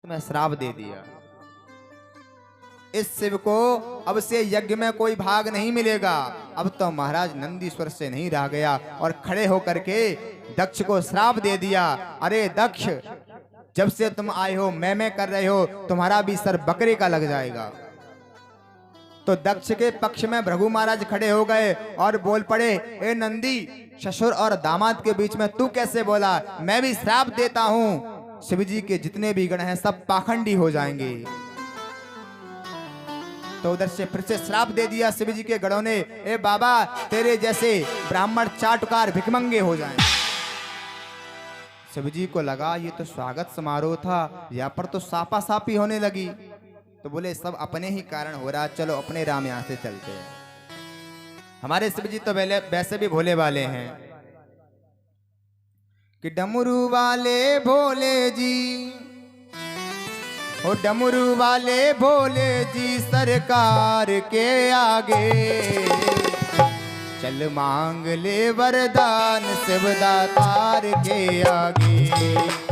में श्राप दे दिया। इस शिव को अब से यज्ञ में कोई भाग नहीं मिलेगा। अब तो महाराज नंदीश्वर से नहीं रह गया और खड़े होकर के दक्ष को श्राप दे दिया। अरे दक्ष, जब से तुम आए हो मैं कर रहे हो, तुम्हारा भी सर बकरे का लग जाएगा। तो दक्ष के पक्ष में भृगु महाराज खड़े हो गए और बोल पड़े, ए नंदी, ससुर और दामाद के बीच में तू कैसे बोला? मैं भी श्राप देता हूं, शिव जी के जितने भी गण हैं सब पाखंडी हो जाएंगे। तो उधर से फिर से श्राप दे दिया शिव जी के गणों ने, ए बाबा, तेरे जैसे ब्राह्मण चाटुकार भिखमंगे हो जाएं। शिव जी को लगा ये तो स्वागत समारोह था, यहाँ पर तो सापा सापी होने लगी। तो बोले सब अपने ही कारण हो रहा, चलो अपने राम यहाँ से चलते हैं। हमारे शिव जी तो वैसे भी भोले वाले हैं कि डमरू वाले भोले जी, ओ डमरू वाले भोले जी सरकार के आगे, चल मांग ले वरदान शिव दातार के आगे,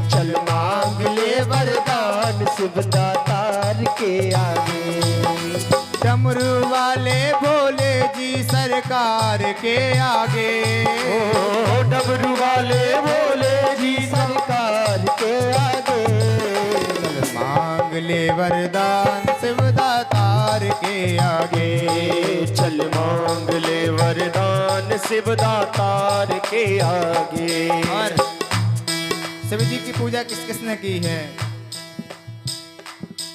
चल मांग ले वरदान शिव दातार के आगे। डमरू वाले भोले जी सरकार के आगे, ओ डमरू वाले भोले जी सरकार के आगे, चल मांग ले वरदान शिव दातार के आगे, चल मांग ले वरदान शिव दातार के आगे। और शिव जी की पूजा किस किसने की है?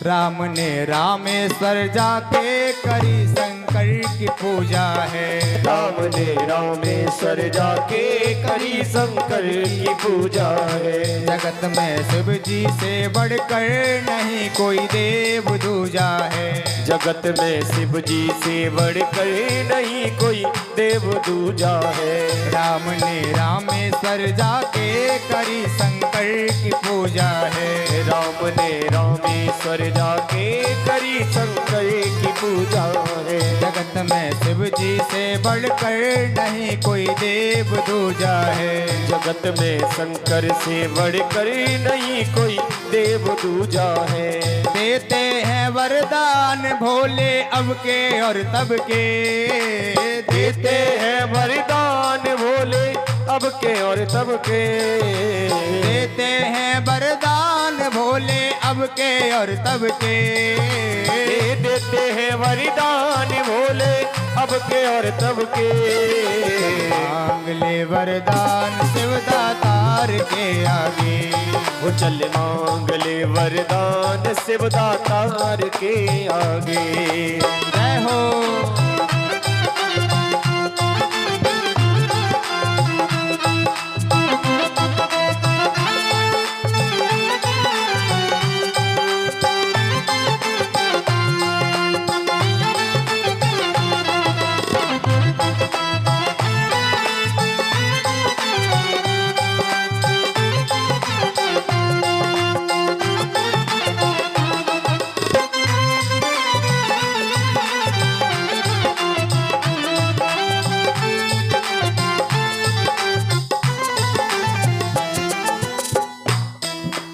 राम ने रामेश्वर जाके करी शंकर की पूजा है। राम ने रामेश्वर जाके करी शंकर की पूजा है। जगत में शिव जी से बढ़कर नहीं कोई देव दूजा है। जगत में शिव जी से बढ़कर नहीं कोई देव दूजा है। राम ने रामेश्वर जाके करी शंकर की पूजा है। राम ने रामेश्वर जाके करी शंकर की पूजा है। जगत में शिव जी से बढ़कर नहीं कोई देव दूजा है। जगत में शंकर से बढ़कर नहीं कोई देव दूजा है। देते हैं वरदान भोले अब के और तब के, देते हैं वरदान भोले अब के और तब के। देते हैं वरदान भोले अब के और तब के। देते हैं वरदान भोले अब के और तब के। मांग ले वरदान शिव दातार के आगे। वो चल मांग ले वरदान शिव दातार के आगे। जय हो।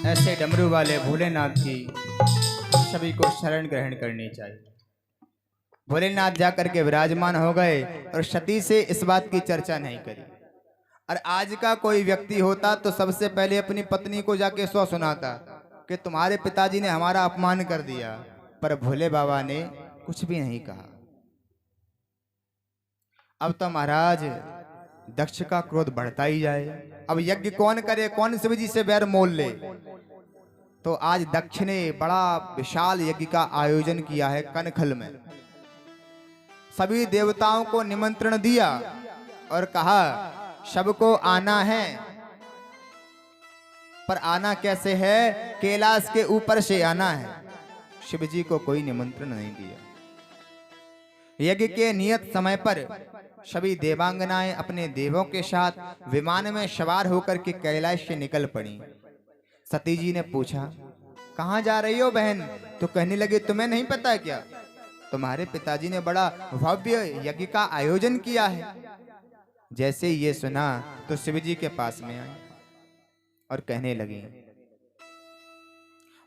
ऐसे डमरू वाले भोलेनाथ की सभी को शरण ग्रहण करनी चाहिए। भोलेनाथ जाकर के विराजमान हो गए और सती से इस बात की चर्चा नहीं करी। और आज का कोई व्यक्ति होता तो सबसे पहले अपनी पत्नी को जाके सौ सुनाता कि तुम्हारे पिताजी ने हमारा अपमान कर दिया, पर भोले बाबा ने कुछ भी नहीं कहा। अब तो महाराज दक्ष का क्रोध बढ़ता ही जाए। अब यज्ञ कौन करे, कौन शिव जी से बैर मोल ले। तो आज दक्ष ने बड़ा विशाल यज्ञ का आयोजन किया है कनखल में। सभी देवताओं को निमंत्रण दिया और कहा सबको आना है, पर आना कैसे है? कैलाश के ऊपर से आना है। शिव जी को कोई निमंत्रण नहीं दिया। यज्ञ के नियत समय पर सभी देवांगनाएं अपने देवों के साथ विमान में सवार होकर के कैलाश से निकल पड़ी। सती जी ने पूछा कहाँ जा रही हो बहन? तो कहने लगे तुम्हें नहीं पता क्या, तुम्हारे पिताजी ने बड़ा भव्य यज्ञ का आयोजन किया है। जैसे ये सुना तो शिव जी के पास में आए और कहने लगी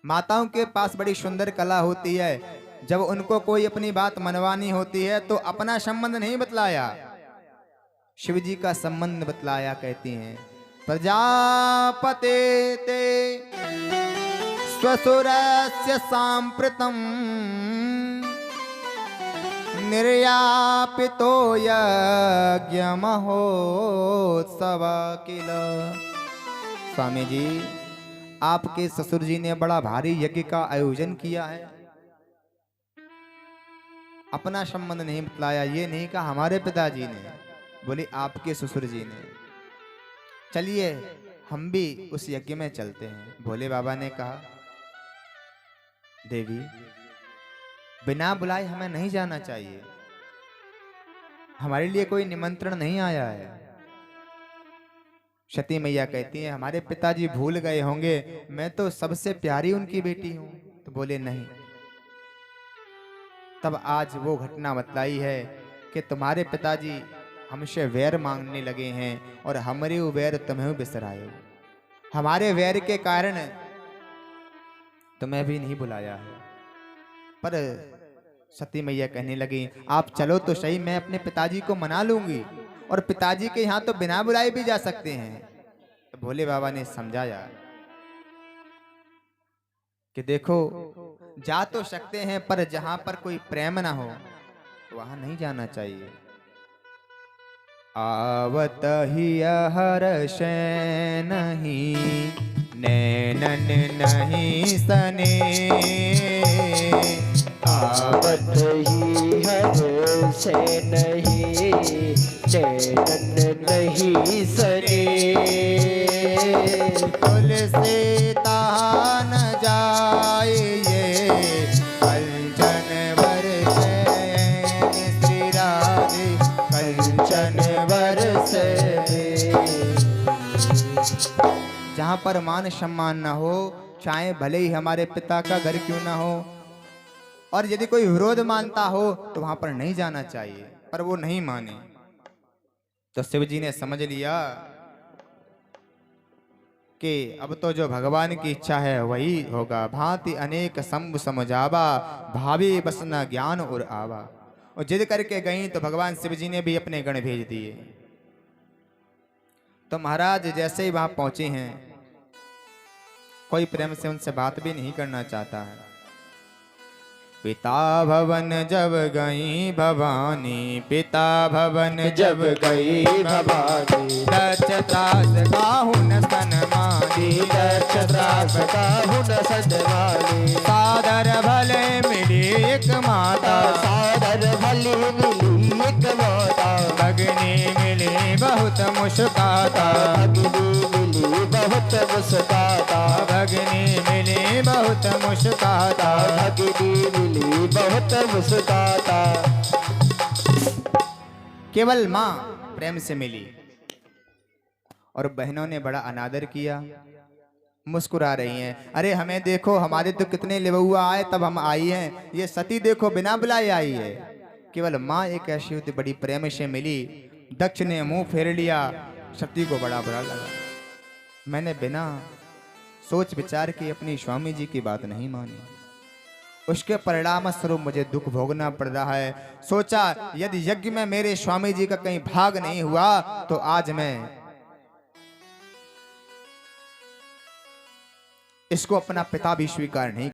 माताओं के पास बड़ी सुंदर कला होती है, जब उनको कोई अपनी बात मनवानी होती है तो अपना संबंध नहीं बतलाया, शिव जी का संबंध बतलाया। कहती हैं प्रजापते ते स्वसुरस्य सांप्रतम निर्यापितो यज्ञ महोत्सव किल। स्वामी जी, आपके ससुर जी ने बड़ा भारी यज्ञ का आयोजन किया है, अपना संबंध नहीं बतलाया। ये नहीं कहा हमारे पिताजी ने, बोले आपके ससुर जी ने। चलिए हम भी उस यज्ञ में चलते हैं। भोले बाबा ने कहा देवी, बिना बुलाए हमें नहीं जाना चाहिए, हमारे लिए कोई निमंत्रण नहीं आया है। सती मैया कहती हैं हमारे पिताजी भूल गए होंगे, मैं तो सबसे प्यारी उनकी बेटी हूं। तो बोले नहीं। तब आज वो घटना बतलाई है कि तुम्हारे पिताजी हमसे वैर मांगने लगे हैं और हमारे वो वैर तुम्हें बिसराए हो। हमारे वैर के कारण तुम्हें भी नहीं बुलाया है। पर सती मैया कहने लगी आप चलो तो सही, मैं अपने पिताजी को मना लूंगी, और पिताजी के यहाँ तो बिना बुलाए भी जा सकते हैं। तो भोले बाबा ने समझाया कि देखो जा तो सकते हैं, पर जहां पर कोई प्रेम ना हो वहां नहीं जाना चाहिए। आवत ही हर्ष नहीं, नैनन नहीं सने, आवत ही हर्ष नहीं, नैनन नहीं सने। तुलसी तान जाए ये कंचन बरसे, श्री राधे कंचन बरसे। जहां पर मान सम्मान ना हो, चाहे भले ही हमारे पिता का घर क्यों ना हो, और यदि कोई विरोध मानता हो तो वहां पर नहीं जाना चाहिए। पर वो नहीं माने, तो शिव जी ने समझ लिया कि अब तो जो भगवान की इच्छा है वही होगा। भांति अनेक संभ समझावा, भावी बस न ज्ञान और आवा। और जिद करके गई तो भगवान शिव जी ने भी अपने गण भेज दिए। तो महाराज जैसे ही वहां पहुंचे हैं, कोई प्रेम से उनसे बात भी नहीं करना चाहता है। पिता भवन जब गई भवानी, पिता भवन जब गई भवानी, दक्ष त्रास काहू न सनमानी, दक्ष त्रास काहू न सनमानी। सादर भले मिली एक माता, सादर भले मिली एक माता, भगनी मिली बहुत मुस्काता, भगनी मिली बहुत मुस्काता, भगनी मिली बहुत मुस्काता, भगनी मिली बहुत मुस्काता। केवल मां प्रेम से मिली और बहनों ने बड़ा अनादर किया, मुस्कुरा रही हैं। अरे हमें देखो, हमारे तो कितने लिबुआ आए तब हम आई हैं, ये सती देखो बिना बुलाए आई है। केवल मां एक ऐसी होती बड़ी प्रेम से मिली। दक्ष ने मुंह फेर लिया, सती को बड़ा बुरा लगा। मैंने बिना सोच विचार के अपनी स्वामी जी की बात नहीं मानी, उसके परिणाम स्वरूप मुझे दुख भोगना पड़ रहा है। सोचा यदि यज्ञ में मेरे स्वामी जी का कहीं भाग नहीं हुआ तो आज मैं इसको अपना पिता भी स्वीकार नहीं